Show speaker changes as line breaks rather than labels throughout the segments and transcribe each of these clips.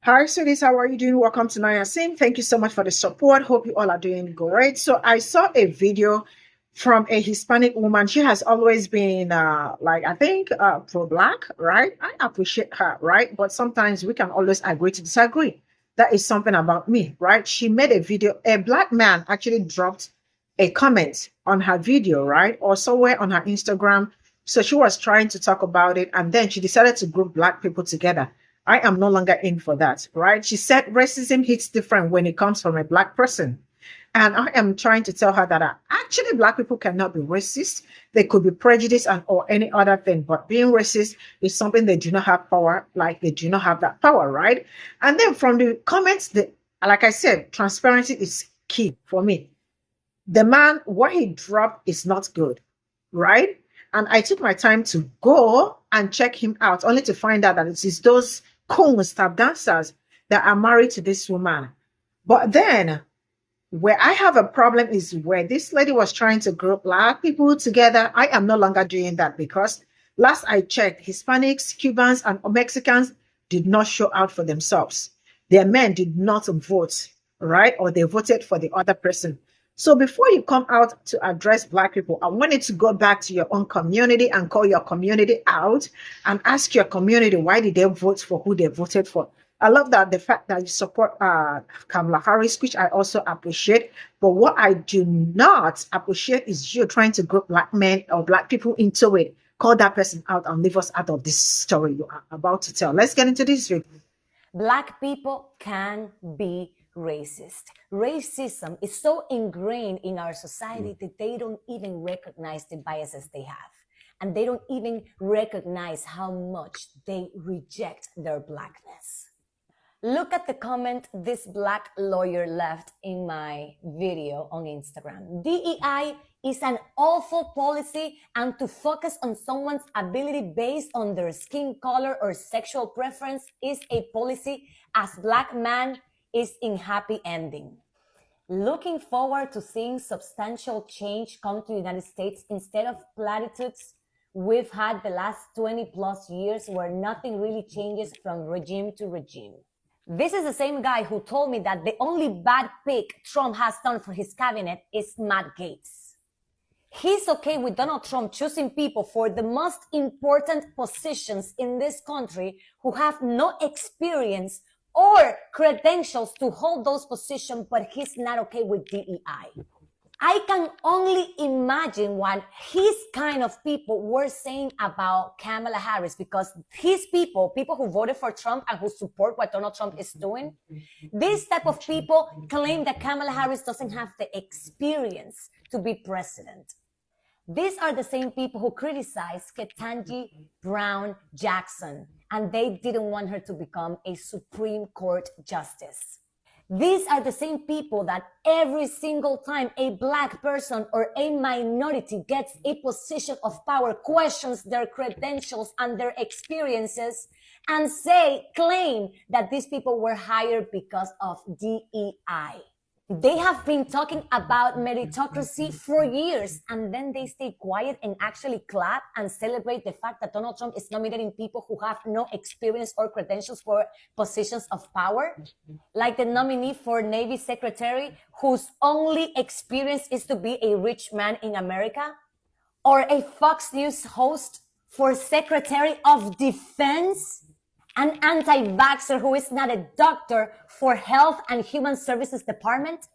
Hi, sweeties. How are you doing? Welcome to Naya Singh. Thank you so much for the support. Hope you all are doing great. So I saw a video from a Hispanic woman. She has always been I think pro-black, right? I appreciate her, right? But sometimes we can always agree to disagree. That is something about me, right? She made a video. A black man actually dropped a comment on her video, right? Or somewhere on her Instagram. So she was trying to talk about it, and then she decided to group black people together. I am no longer in for that, right? She said racism hits different when it comes from a black person. And I am trying to tell her that actually black people cannot be racist. They could be prejudiced and or any other thing, but being racist is something they do not have power, like they do not have that power, right? And then from the comments, like I said, transparency is key for me. The man, what he dropped is not good, right? And I took my time to go and check him out, only to find out that it is those cool tap dancers that are married to this woman. But then, where I have a problem is where this lady was trying to group black people together. I am no longer doing that because last I checked, Hispanics, Cubans, and Mexicans did not show out for themselves. Their men did not vote, right? Or they voted for the other person. So before you come out to address black people, I wanted to go back to your own community and call your community out and ask your community, why did they vote for who they voted for? I love that the fact that you support Kamala Harris, which I also appreciate. But what I do not appreciate is you trying to group black men or black people into it. Call that person out and leave us out of this story you are about to tell. Let's get into this video.
Black people can be racist. Racism is so ingrained in our society that they don't even recognize the biases they have. And they don't even recognize how much they reject their blackness. Look at the comment this black lawyer left in my video on Instagram. DEI is an awful policy, and to focus on someone's ability based on their skin color or sexual preference is a policy as black man is in happy ending. Looking forward to seeing substantial change come to the United States instead of platitudes we've had the last 20 plus years where nothing really changes from regime to regime. This is the same guy who told me that the only bad pick Trump has done for his cabinet is Matt Gaetz. He's okay with Donald Trump choosing people for the most important positions in this country who have no experience or credentials to hold those positions, but he's not okay with DEI. I can only imagine what his kind of people were saying about Kamala Harris, because his people who voted for Trump and who support what Donald Trump is doing, this type of people claim that Kamala Harris doesn't have the experience to be president. These are the same people who criticize Ketanji Brown Jackson, and they didn't want her to become a Supreme Court justice. These are the same people that every single time a black person or a minority gets a position of power, questions their credentials and their experiences, and claim that these people were hired because of DEI. They have been talking about meritocracy for years, and then they stay quiet and actually clap and celebrate the fact that Donald Trump is nominating people who have no experience or credentials for positions of power, like the nominee for Navy Secretary, whose only experience is to be a rich man in America, or a Fox News host for Secretary of Defense, an anti-vaxxer who is not a doctor for Health and Human Services Department,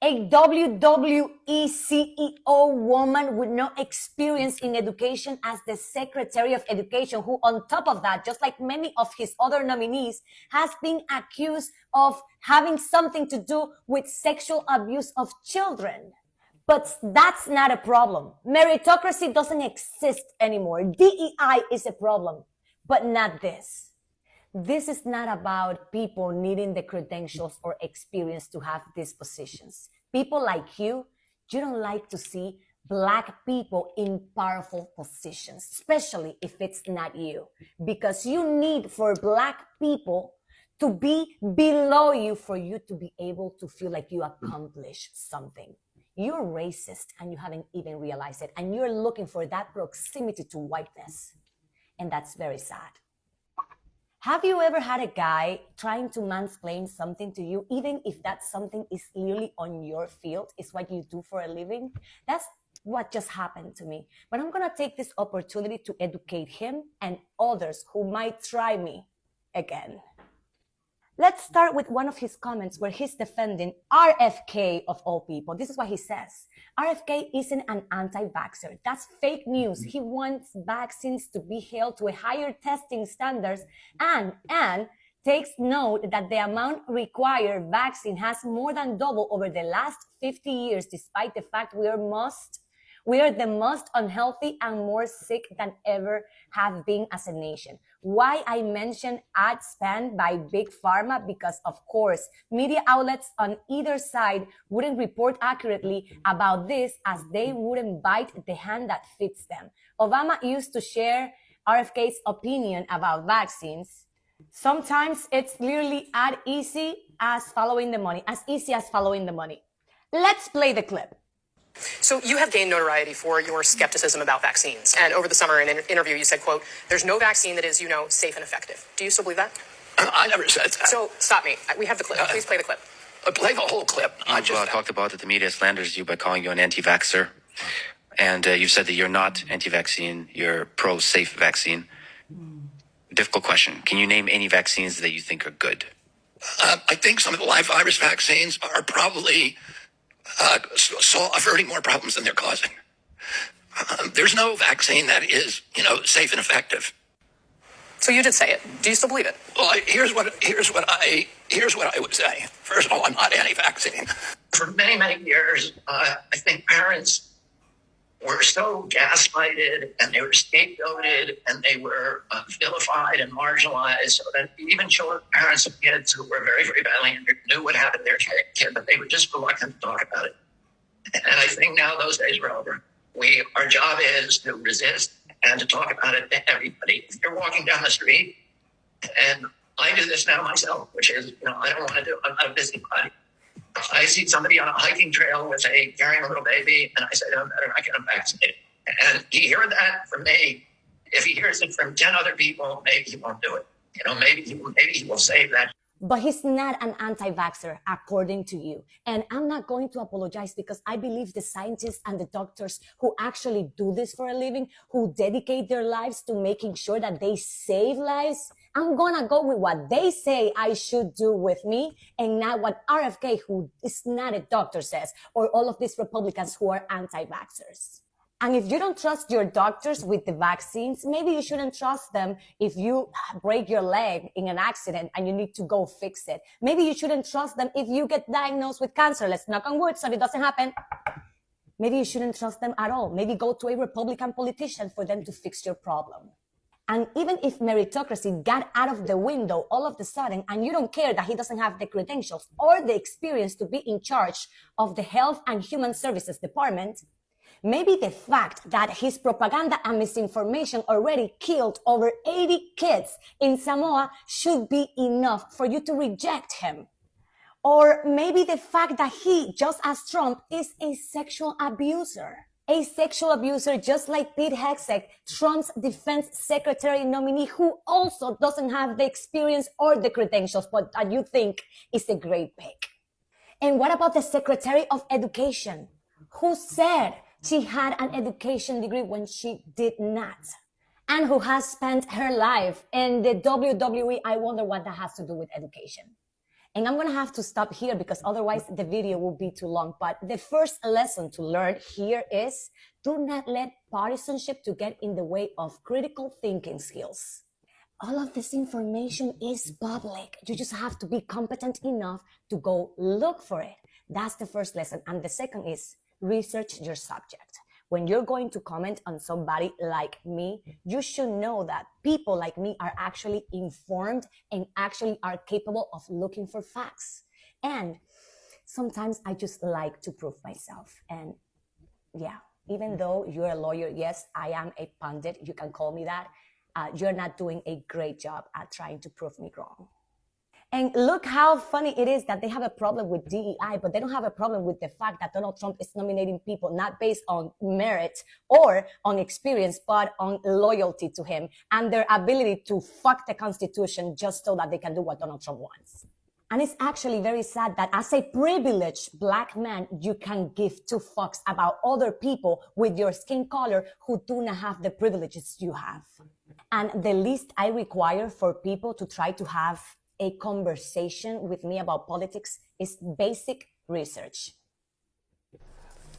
a WWE CEO woman with no experience in education as the Secretary of Education, who on top of that, just like many of his other nominees, has been accused of having something to do with sexual abuse of children. But that's not a problem. Meritocracy doesn't exist anymore. DEI is a problem, but not this. This is not about people needing the credentials or experience to have these positions. People like you don't like to see black people in powerful positions, especially if it's not you, because you need for black people to be below you for you to be able to feel like you accomplished something. You're racist and you haven't even realized it, and you're looking for that proximity to whiteness, and that's very sad. Have you ever had a guy trying to mansplain something to you, even if that something is clearly on your field, is what you do for a living? That's what just happened to me. But I'm going to take this opportunity to educate him and others who might try me again. Let's start with one of his comments where he's defending RFK of all people. This is what he says. RFK isn't an anti-vaxxer. That's fake news. He wants vaccines to be held to a higher testing standards and takes note that the amount required vaccine has more than doubled over the last 50 years, despite the fact we are the most unhealthy and more sick than ever have been as a nation. Why I mention ad spend by Big Pharma? Because, of course, media outlets on either side wouldn't report accurately about this as they wouldn't bite the hand that feeds them. Obama used to share RFK's opinion about vaccines. Sometimes it's clearly as easy as following the money. Let's play the clip.
So you have gained notoriety for your skepticism about vaccines. And over the summer in an interview, you said, quote, there's no vaccine that is, safe and effective. Do you still believe that?
I never said that.
So stop me. We have the clip. Please play the clip.
Play the whole clip.
I just talked about that the media slanders you by calling you an anti-vaxxer. And you said that you're not anti-vaccine, you're pro-safe vaccine. Difficult question. Can you name any vaccines that you think are good?
I think some of the live virus vaccines are probably averting more problems than they're causing. There's no vaccine that is, safe and effective.
So you did say it. Do you still believe it?
Well, here's what I would say. First of all, I'm not anti-vaccine. For many, many years, I think parents were so gaslighted and they were scapegoated and they were vilified and marginalized, so that even children, parents of kids who were very, very badly injured knew what happened to their kid, but they were just reluctant to talk about it. And I think now those days are over. Our job is to resist and to talk about it to everybody. If you're walking down the street, and I do this now myself, which is, I don't want to do, I'm not a busybody. I see somebody on a hiking trail carrying a little baby, and I say to him, better not get him vaccinated. And he heard that from me. If he hears it from 10 other people, maybe he won't do it. Maybe he will save that.
But he's not an anti-vaxxer, according to you. And I'm not going to apologize because I believe the scientists and the doctors who actually do this for a living, who dedicate their lives to making sure that they save lives, I'm going to go with what they say I should do with me and not what RFK, who is not a doctor, says, or all of these Republicans who are anti-vaxxers. And if you don't trust your doctors with the vaccines, maybe you shouldn't trust them if you break your leg in an accident and you need to go fix it. Maybe you shouldn't trust them if you get diagnosed with cancer. Let's knock on wood so it doesn't happen. Maybe you shouldn't trust them at all. Maybe go to a Republican politician for them to fix your problem. And even if meritocracy got out of the window all of a sudden, and you don't care that he doesn't have the credentials or the experience to be in charge of the Health and Human Services Department, maybe the fact that his propaganda and misinformation already killed over 80 kids in Samoa should be enough for you to reject him. Or maybe the fact that he, just as Trump, is a sexual abuser. A sexual abuser just like Pete Hegseth, Trump's defense secretary nominee, who also doesn't have the experience or the credentials, but that you think is a great pick. And what about the Secretary of Education, who said she had an education degree when she did not, and who has spent her life in the WWE? I wonder what that has to do with education. And I'm going to have to stop here because otherwise the video will be too long. But the first lesson to learn here is do not let partisanship to get in the way of critical thinking skills. All of this information is public. You just have to be competent enough to go look for it. That's the first lesson. And the second is research your subject. When you're going to comment on somebody like me, you should know that people like me are actually informed and actually are capable of looking for facts. And sometimes I just like to prove myself. And yeah, even though you're a lawyer, yes, I am a pundit. You can call me that. You're not doing a great job at trying to prove me wrong. And look how funny it is that they have a problem with DEI, but they don't have a problem with the fact that Donald Trump is nominating people not based on merit or on experience, but on loyalty to him and their ability to fuck the Constitution just so that they can do what Donald Trump wants. And it's actually very sad that as a privileged Black man, you can give two fucks about other people with your skin color who do not have the privileges you have. And the least I require for people to try to have a conversation with me about politics is basic research.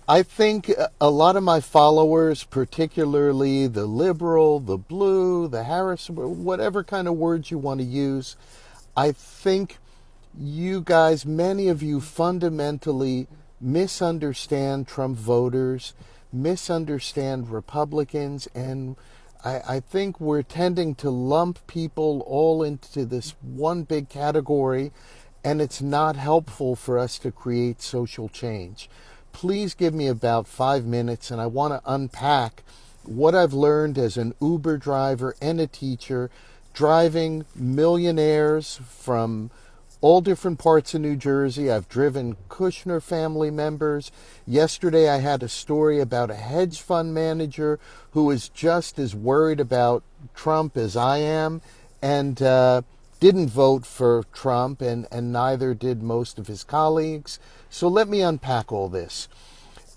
I think a lot of my followers, particularly the liberal, the blue, the Harris, whatever kind of words you want to use, I think you guys, many of you fundamentally misunderstand Trump voters, misunderstand Republicans, and I think we're tending to lump people all into this one big category, and it's not helpful for us to create social change. Please give me about 5 minutes, and I want to unpack what I've learned as an Uber driver and a teacher, driving millionaires from all different parts of New Jersey. I've driven Kushner family members. Yesterday I had a story about a hedge fund manager who is just as worried about Trump as I am, and didn't vote for Trump, and neither did most of his colleagues. So let me unpack all this.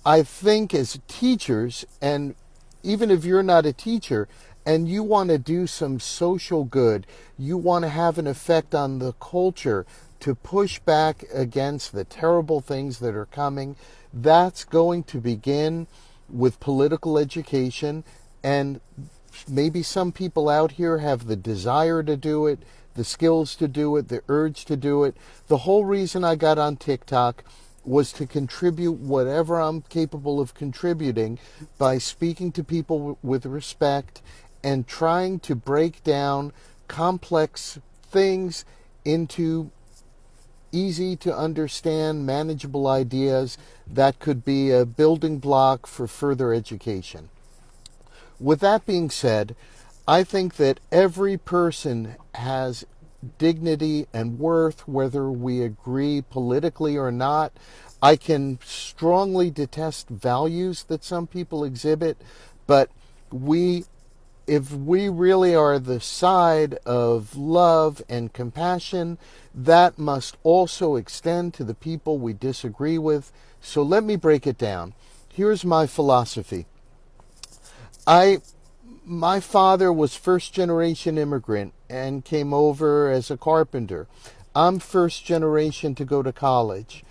I think as teachers, and even if you're not a teacher, and you want to do some social good, you want to have an effect on the culture to push back against the terrible things that are coming, that's going to begin with political education. And maybe some people out here have the desire to do it, the skills to do it, the urge to do it. The whole reason I got on TikTok was to contribute whatever I'm capable of contributing by speaking to people with respect and trying to break down complex things into easy to understand, manageable ideas that could be a building block for further education. With that being said, I think that every person has dignity and worth, whether we agree politically or not. I can strongly detest values that some people exhibit, but if we really are the side of love and compassion, that must also extend to the people we disagree with. So let me break it down. Here's my philosophy. My father was first-generation immigrant and came over as a carpenter. I'm first generation to go to college.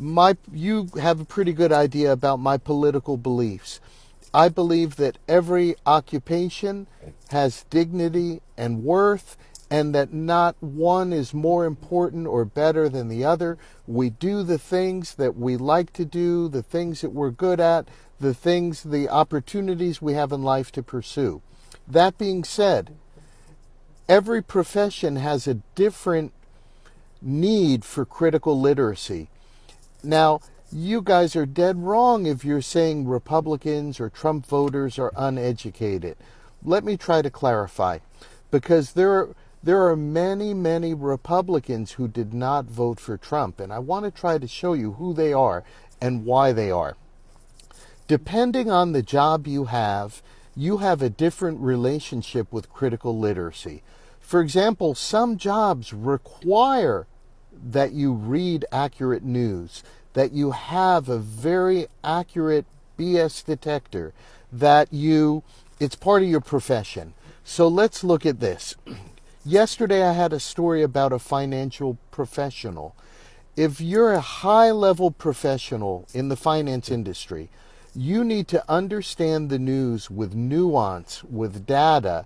You have a pretty good idea about my political beliefs. I believe that every occupation has dignity and worth, and that not one is more important or better than the other. We do the things that we like to do, the things that we're good at, the opportunities we have in life to pursue. That being said, every profession has a different need for critical literacy. Now, you guys are dead wrong if you're saying Republicans or Trump voters are uneducated. Let me try to clarify, because there are many, many Republicans who did not vote for Trump, and I want to try to show you who they are and why they are. Depending on the job you have a different relationship with critical literacy. For example, some jobs require that you read accurate news, that you have a very accurate BS detector, it's part of your profession. So let's look at this. Yesterday I had a story about a financial professional. If you're a high-level professional in the finance industry, you need to understand the news with nuance, with data,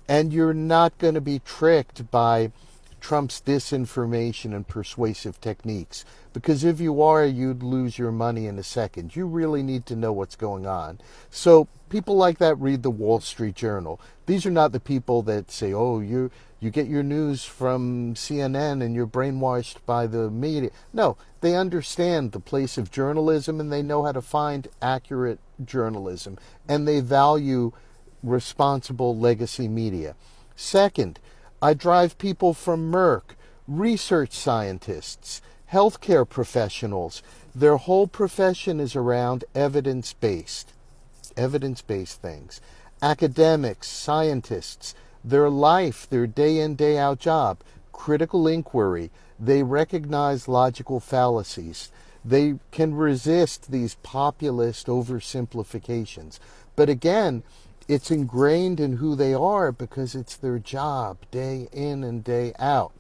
and you're not going to be tricked by Trump's disinformation and persuasive techniques. Because if you are, you'd lose your money in a second. You really need to know what's going on. So people like that read the Wall Street Journal. These are not the people that say, oh, you get your news from CNN and you're brainwashed by the media. No, they understand the place of journalism and they know how to find accurate journalism. And they value responsible legacy media. Second, I drive people from Merck research scientists, healthcare professionals. Their whole profession is around evidence-based things. Academics, scientists, their life, their day in, day out job, critical inquiry. They recognize logical fallacies. They can resist these populist oversimplifications. But again, it's ingrained in who they are because it's their job, day in and day out.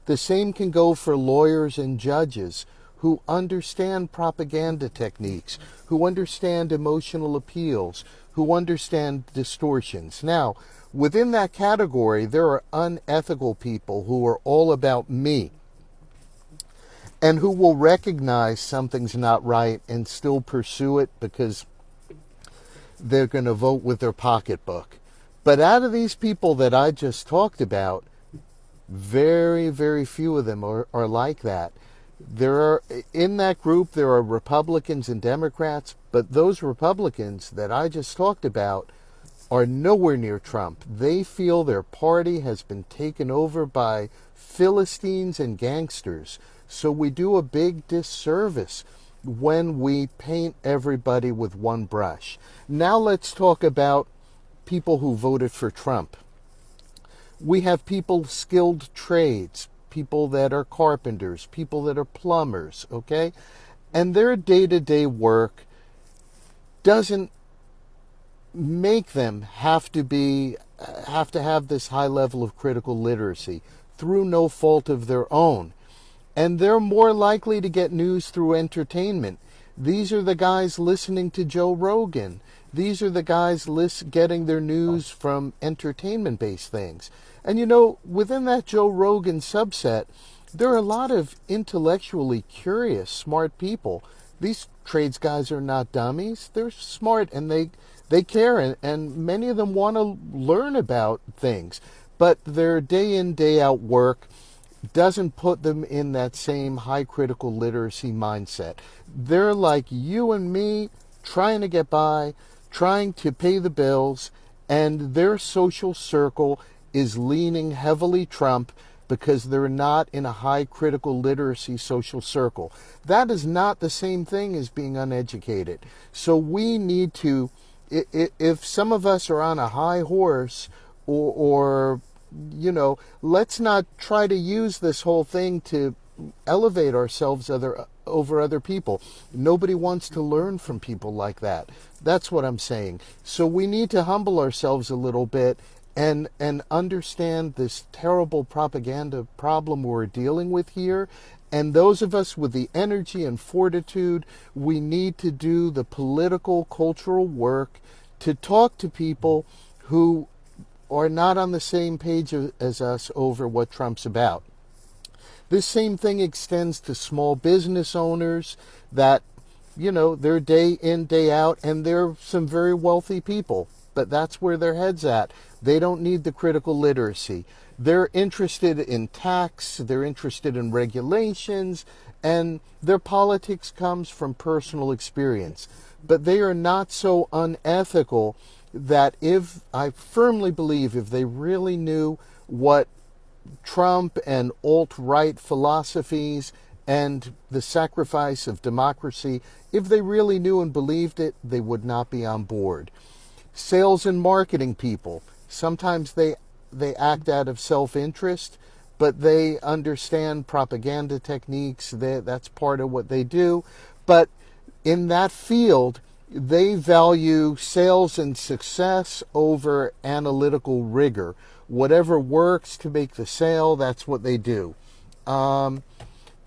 The same can go for lawyers and judges who understand propaganda techniques, who understand emotional appeals, who understand distortions. Now, within that category, there are unethical people who are all about me and who will recognize something's not right and still pursue it because they're going to vote with their pocketbook. But out of these people that I just talked about, very, very few of them are like that. In that group, there are Republicans and Democrats, but those Republicans that I just talked about are nowhere near Trump. They feel their party has been taken over by Philistines and gangsters. So we do a big disservice when we paint everybody with one brush. Now let's talk about people who voted for Trump. We have people skilled trades, people that are carpenters, people that are plumbers, okay? And their day-to-day work doesn't make them have to have this high level of critical literacy through no fault of their own. And they're more likely to get news through entertainment. These are the guys listening to Joe Rogan. These are the guys getting their news from entertainment-based things. And you know, within that Joe Rogan subset, there are a lot of intellectually curious, smart people. These trades guys are not dummies. They're smart and they care, and many of them want to learn about things. But their day in, day out work doesn't put them in that same high critical literacy mindset. They're like you and me, trying to get by, trying to pay the bills, and their social circle is leaning heavily Trump because they're not in a high critical literacy social circle. That is not the same thing as being uneducated. So we need to, if some of us are on a high horse or you know, let's not try to use this whole thing to elevate ourselves over other people. Nobody wants to learn from people like that. That's what I'm saying. So we need to humble ourselves a little bit and understand this terrible propaganda problem we're dealing with here. And those of us with the energy and fortitude, we need to do the political, cultural work to talk to people who are not on the same page as us over what Trump's about. This same thing extends to small business owners that, you know, they're day in, day out, and they're some very wealthy people, but that's where their head's at. They don't need the critical literacy. They're interested in tax, they're interested in regulations, and their politics comes from personal experience. But they are not so unethical that I firmly believe if they really knew what Trump and alt-right philosophies and the sacrifice of democracy, if they really knew and believed it, they would not be on board. Sales and marketing people, sometimes they act out of self-interest, but they understand propaganda techniques. That's part of what they do. But in that field, they value sales and success over analytical rigor. Whatever works to make the sale, that's what they do. The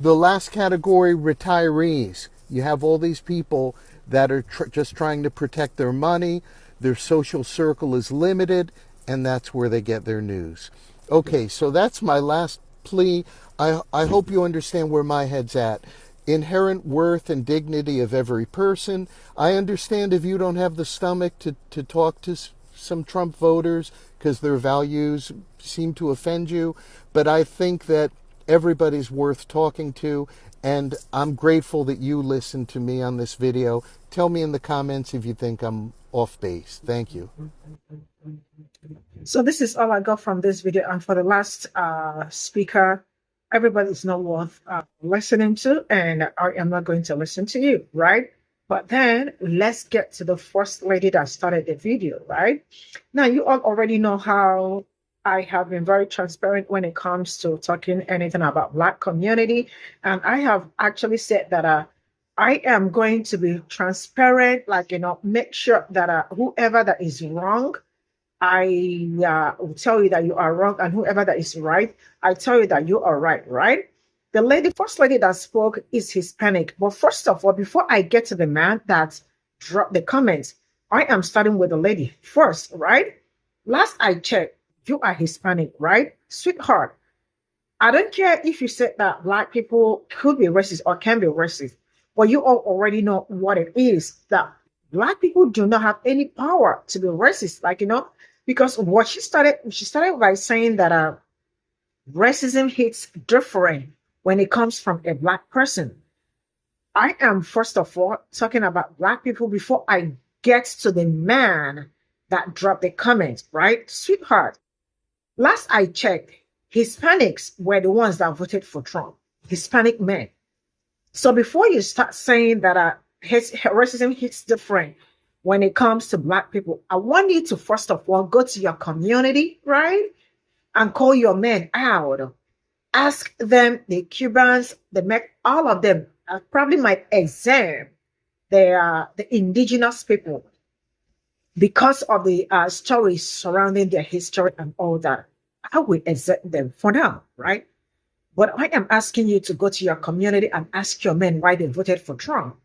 last category, retirees. You have all these people that are just trying to protect their money. Their social circle is limited, and that's where they get their news. Okay, so that's my last plea. I hope you understand where my head's at. Inherent worth and dignity of every person. I understand if you don't have the stomach to talk to some Trump voters because their values seem to offend you, but I think that everybody's worth talking to, and I'm grateful that you listened to me on this video. Tell me in the comments if you think I'm off base. Thank you.
So this is all I got from this video. And for the last speaker, everybody is not worth listening to, and I am not going to listen to you, right? But then let's get to the first lady that started the video, right? Now, you all already know how I have been very transparent when it comes to talking anything about Black community. And I have actually said that I am going to be transparent, like, make sure that whoever that is wrong, I will tell you that you are wrong, and whoever that is right, I tell you that you are right, right? The lady, first lady that spoke is Hispanic. But first of all, before I get to the man that dropped the comments, I am starting with the lady first, right? Last I checked, you are Hispanic, right? Sweetheart, I don't care if you said that Black people could be racist or can be racist, but you all already know what it is, that Black people do not have any power to be racist, like, because what she started by saying that racism hits different when it comes from a Black person. I am, first of all, talking about Black people before I get to the man that dropped the comment, right? Sweetheart, last I checked, Hispanics were the ones that voted for Trump, Hispanic men. So before you start saying that racism hits different when it comes to Black people, I want you to, first of all, go to your community, right? And call your men out. Ask them, the Cubans, all of them. I probably might examine the indigenous people because of the stories surrounding their history and all that. I will exempt them for now, right? But I am asking you to go to your community and ask your men why they voted for Trump.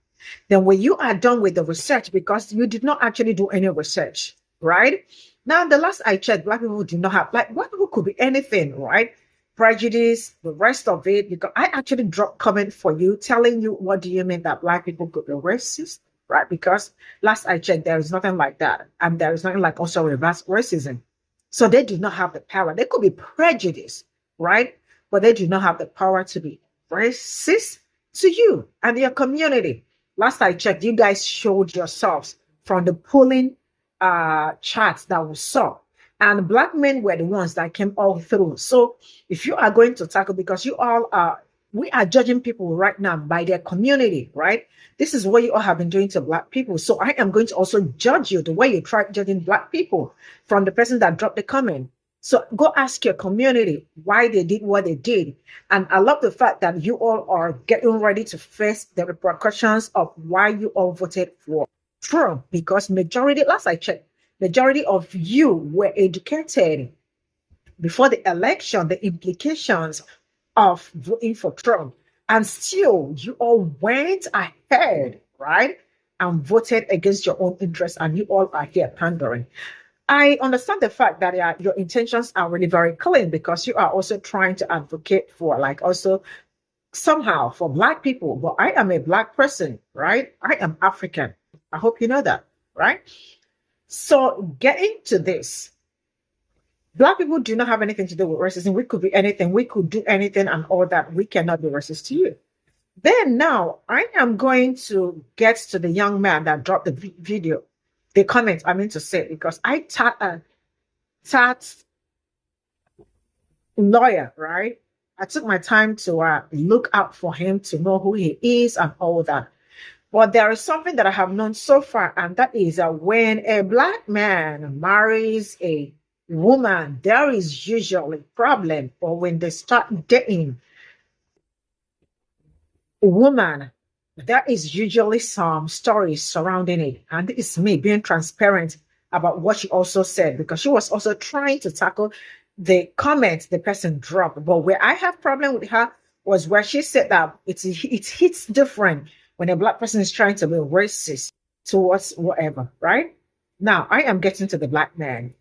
Then when you are done with the research, because you did not actually do any research, right? Now, the last I checked, Black people do not have, Black people could be anything, right? Prejudice, the rest of it, because I actually dropped comment for you telling you what do you mean that Black people could be racist, right? Because last I checked, there is nothing like that. And there is nothing like also reverse racism. So they do not have the power. They could be prejudiced, right? But they do not have the power to be racist to you and your community. Last I checked, you guys showed yourselves from the polling charts that we saw. And Black men were the ones that came all through. So if you are going to tackle, because you all are, we are judging people right now by their community, right? This is what you all have been doing to Black people. So I am going to also judge you the way you tried judging Black people from the person that dropped the comment. So go ask your community why they did what they did. And I love the fact that you all are getting ready to face the repercussions of why you all voted for Trump, because last I checked, majority of you were educated before the election, the implications of voting for Trump. And still, you all went ahead, right? And voted against your own interests, and you all are here pandering. I understand the fact that your intentions are really very clean, because you are also trying to advocate for, like, also somehow for Black people. But I am a Black person, right? I am African. I hope you know that, right? So getting to this, Black people do not have anything to do with racism. We could be anything. We could do anything and all that. We cannot be racist to you. Then now I am going to get to the young man that dropped the video. The comment, I mean to say, because I tasked lawyer, right? I took my time to look out for him to know who he is and all that. But there is something that I have known so far, and that is when a Black man marries a woman, there is usually a problem. Or when they start dating a woman, there is usually some stories surrounding it. And it's me being transparent about what she also said, because she was also trying to tackle the comments the person dropped. But where I have problem with her was where she said that it hits different when a Black person is trying to be racist towards whatever, right? Now, I am getting to the Black man.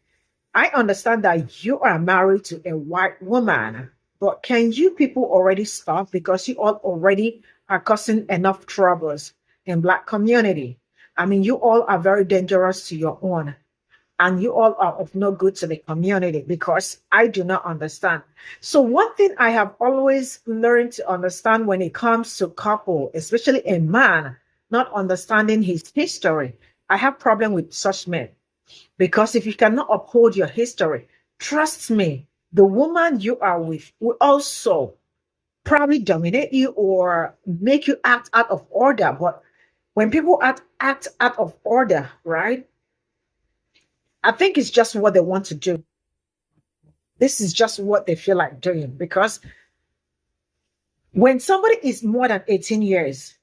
I understand that you are married to a white woman, but can you people already stop? Because you all already are causing enough troubles in Black community. I mean, you all are very dangerous to your own, and you all are of no good to the community, because I do not understand. So one thing I have always learned to understand when it comes to couple, especially a man not understanding his history, I have problem with such men. Because if you cannot uphold your history, trust me, the woman you are with will also probably dominate you or make you act out of order. But when people act out of order, right? I think it's just what they want to do. This is just what they feel like doing, because when somebody is more than 18 years,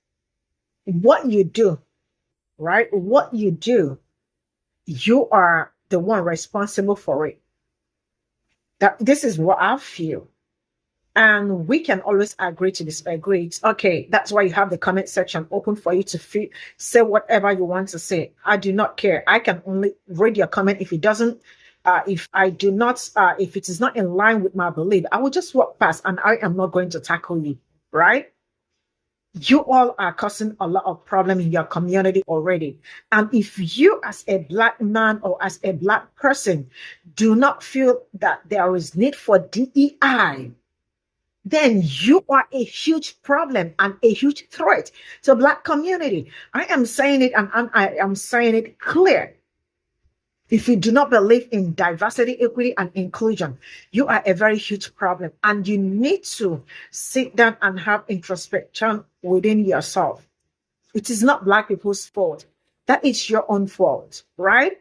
what you do, right? What you do, you are the one responsible for it. That this is what I feel. And we can always agree to disagree. It's okay. That's why you have the comment section open for you to say whatever you want to say. I do not care. I can only read your comment. If it doesn't, if I do not, if it is not in line with my belief, I will just walk past and I am not going to tackle you, right? You all are causing a lot of problem in your community already. And if you as a Black man or as a Black person do not feel that there is need for DEI, then you are a huge problem and a huge threat to Black community. I am saying it, and I am saying it clear. If you do not believe in diversity, equity, and inclusion, you are a very huge problem, and you need to sit down and have introspection within yourself. It is not Black people's fault. That is your own fault, right?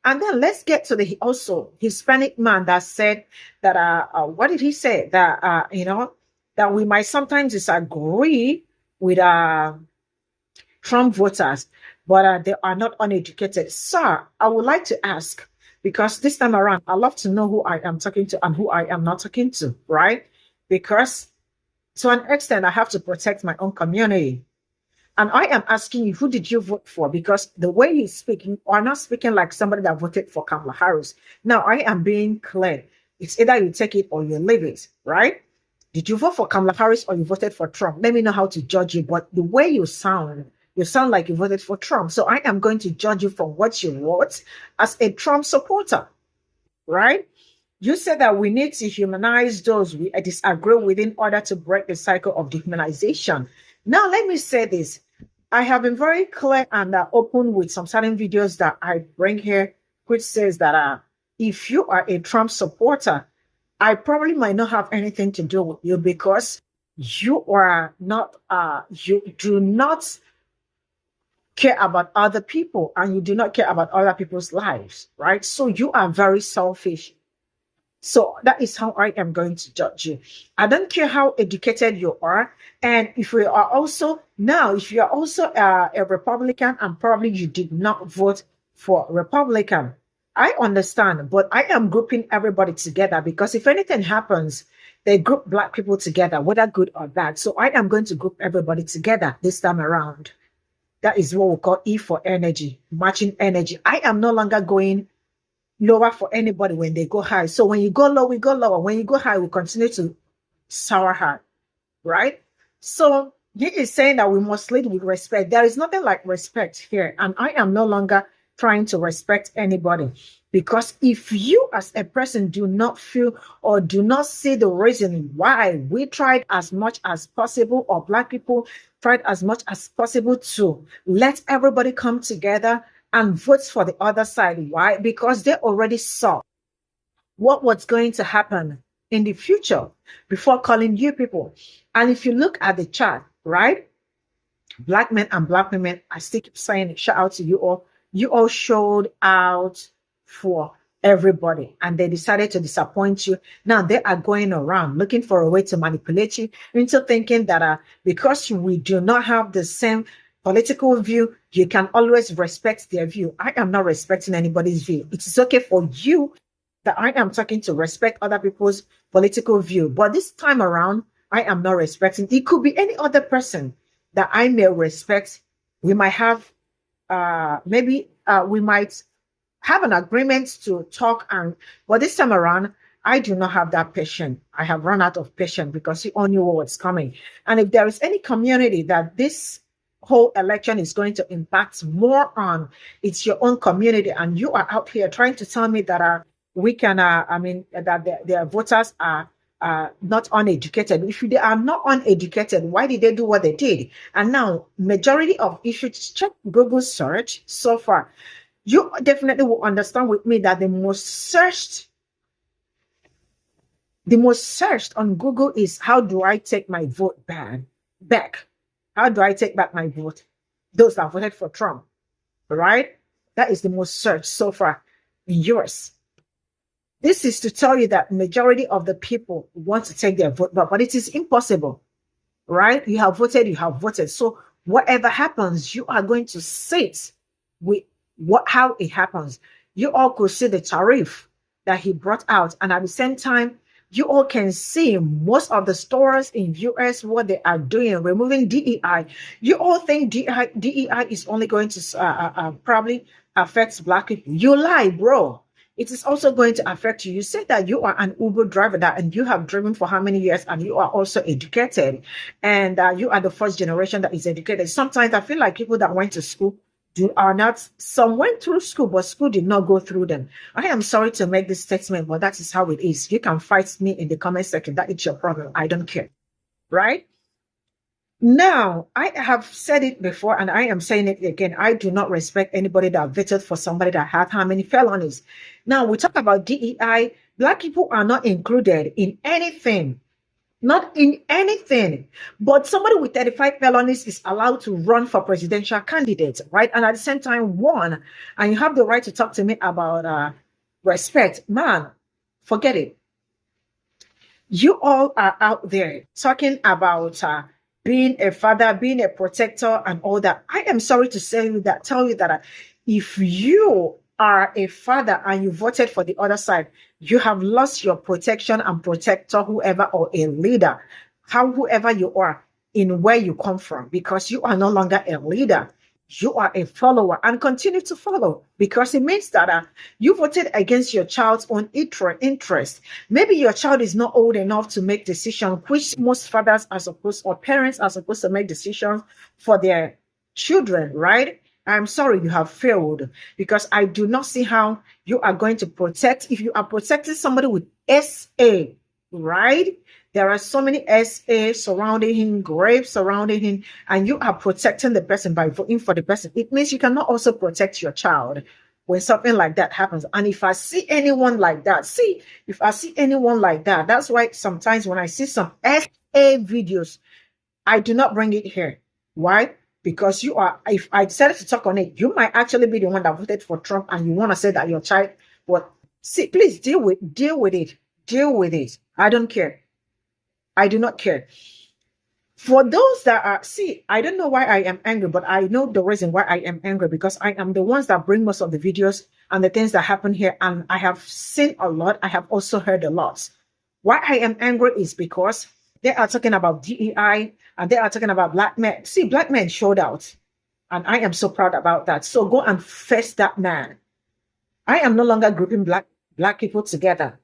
And then let's get to the also Hispanic man that said that, what did he say? That, that we might sometimes disagree with Trump voters, but they are not uneducated. Sir, I would like to ask, because this time around, I love to know who I am talking to and who I am not talking to, right? Because to an extent, I have to protect my own community. And I am asking you, who did you vote for? Because the way you speak, you are not speaking like somebody that voted for Kamala Harris. Now, I am being clear. It's either you take it or you leave it, right? Did you vote for Kamala Harris or you voted for Trump? Let me know how to judge you. But the way you sound like you voted for Trump. So I am going to judge you from what you wrote as a Trump supporter, right? You said that we need to humanize those we disagree with in order to break the cycle of dehumanization. Now, let me say this. I have been very clear and open with some certain videos that I bring here, which says that if you are a Trump supporter, I probably might not have anything to do with you, because you are not, you do not care about other people, and you do not care about other people's lives, right? So you are very selfish. So that is how I am going to judge you. I don't care how educated you are. And if you are also, a Republican and probably you did not vote for Republican, I understand, but I am grouping everybody together, because if anything happens, they group Black people together, whether good or bad. So I am going to group everybody together this time around. That is what we call E for energy, matching energy. I am no longer going lower for anybody when they go high. So when you go low, we go lower. When you go high, we continue to sour high, right? So he is saying that we must lead with respect. There is nothing like respect here. And I am no longer trying to respect anybody, because if you as a person do not feel or do not see the reason why we tried as much as possible, or Black people tried as much as possible to let everybody come together and vote for the other side. Why? Because they already saw what was going to happen in the future before calling you people. And if you look at the chart, right? Black men and Black women, I still keep saying it, shout out to you all. You all showed out for everybody, and they decided to disappoint you. Now they are going around looking for a way to manipulate you into thinking that because we do not have the same political view, you can always respect their view. I am not respecting anybody's view. It is okay for you that I am talking to respect other people's political view. But this time around, I am not respecting. It could be any other person that I may respect. We might have, we might have an agreement to talk, but this time around, I do not have that patience. I have run out of patience, because you all knew what was coming. And if there is any community that this whole election is going to impact more on, it's your own community, and you are out here trying to tell me that we can, that their voters are not uneducated. If they are not uneducated, why did they do what they did? And now, majority of, if you check Google search so far, you definitely will understand with me that the most searched The most searched on Google is how do I take my vote back? How do I take back my vote? Those that voted for Trump, right? That is the most searched so far in US. This is to tell you that majority of the people want to take their vote back, but it is impossible, right? You have voted, you have voted. So whatever happens, you are going to sit with how it happens. You all could see the tariff that he brought out, and at the same time, you all can see most of the stores in US what they are doing, removing DEI. You all think DEI is only going to probably affect Black people. You lie, bro. It is also going to affect you. You said that you are an Uber driver and you have driven for how many years, and you are also educated, and you are the first generation that is educated. Sometimes I feel like people that went to school are not, some went through school, but school did not go through them. I am sorry to make this statement, but that is how it is. You can fight me in the comment section. That is your problem. I don't care. Right? Now, I have said it before and I am saying it again. I do not respect anybody that voted for somebody that had how many felonies. Now, we talk about DEI. Black people are not included in anything. Not in anything. But somebody with 35 felonies is allowed to run for presidential candidate, right? And at the same time, won. And you have the right to talk to me about respect. Man, forget it. You all are out there talking about being a father, being a protector, and all that. I am sorry to tell you that if you are a father and you voted for the other side, you have lost your protection and protector, whoever, or a leader, whoever you are, in where you come from, because you are no longer a leader. You are a follower and continue to follow, because it means that you voted against your child's own interest. Maybe your child is not old enough to make decisions, which most fathers are supposed, or parents are supposed to make decisions for their children, right? I'm sorry you have failed, because I do not see how you are going to protect. If you are protecting somebody with SA, right? There are so many SA surrounding him, graves surrounding him, and you are protecting the person by voting for the person. It means you cannot also protect your child when something like that happens. And if I see anyone like that, that's why sometimes when I see some SA videos, I do not bring it here. Why? Because if I decided to talk on it, you might actually be the one that voted for Trump and you want to say that your child, please deal with it. I don't care. I do not care. For those that are, I don't know why I am angry, but I know the reason why I am angry, because I am the ones that bring most of the videos and the things that happen here. And I have seen a lot. I have also heard a lot. Why I am angry is because they are talking about DEI and they are talking about black men. Black men showed out. And I am so proud about that. So go and face that man. I am no longer grouping black people together.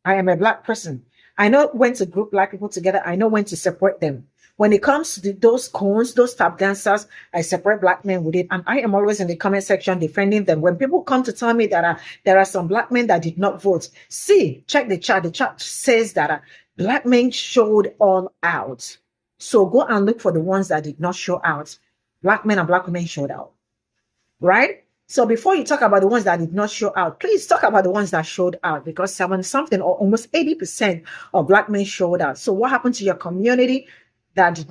I am a black person. I know when to group black people together. I know when to separate them. When it comes to those cones, those tap dancers, I separate black men with it. And I am always in the comment section defending them. When people come to tell me that there are some black men that did not vote, check the chat. The chat says that black men showed all out. So go and look for the ones that did not show out. Black men and black women showed out. Right? So before you talk about the ones that did not show out, please talk about the ones that showed out, because 70-something or almost 80% of black men showed out. So what happened to your community that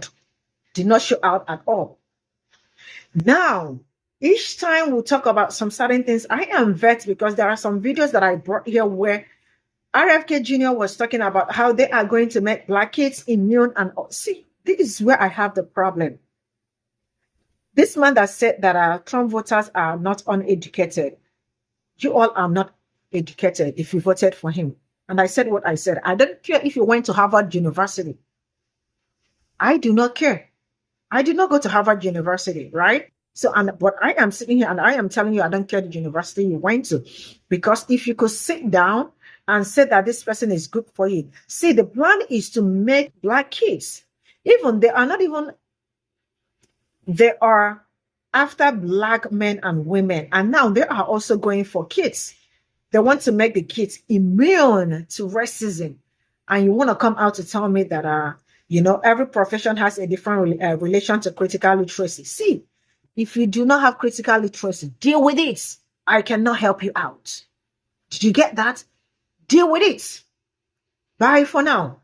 did not show out at all? Now, each time we talk about some certain things, I am vexed because there are some videos that I brought here where RFK Jr. was talking about how they are going to make black kids immune. And this is where I have the problem. This man that said that Trump voters are not uneducated. You all are not educated if you voted for him. And I said what I said. I don't care if you went to Harvard University. I do not care. I did not go to Harvard University, right? So, but I am sitting here and I am telling you I don't care the university you went to. Because if you could sit down and say that this person is good for you. The plan is to make black kids. They are after black men and women. And now they are also going for kids. They want to make the kids immune to racism. And you want to come out to tell me that, every profession has a different relation to critical literacy. If you do not have critical literacy, deal with it. I cannot help you out. Did you get that? Deal with it. Bye for now.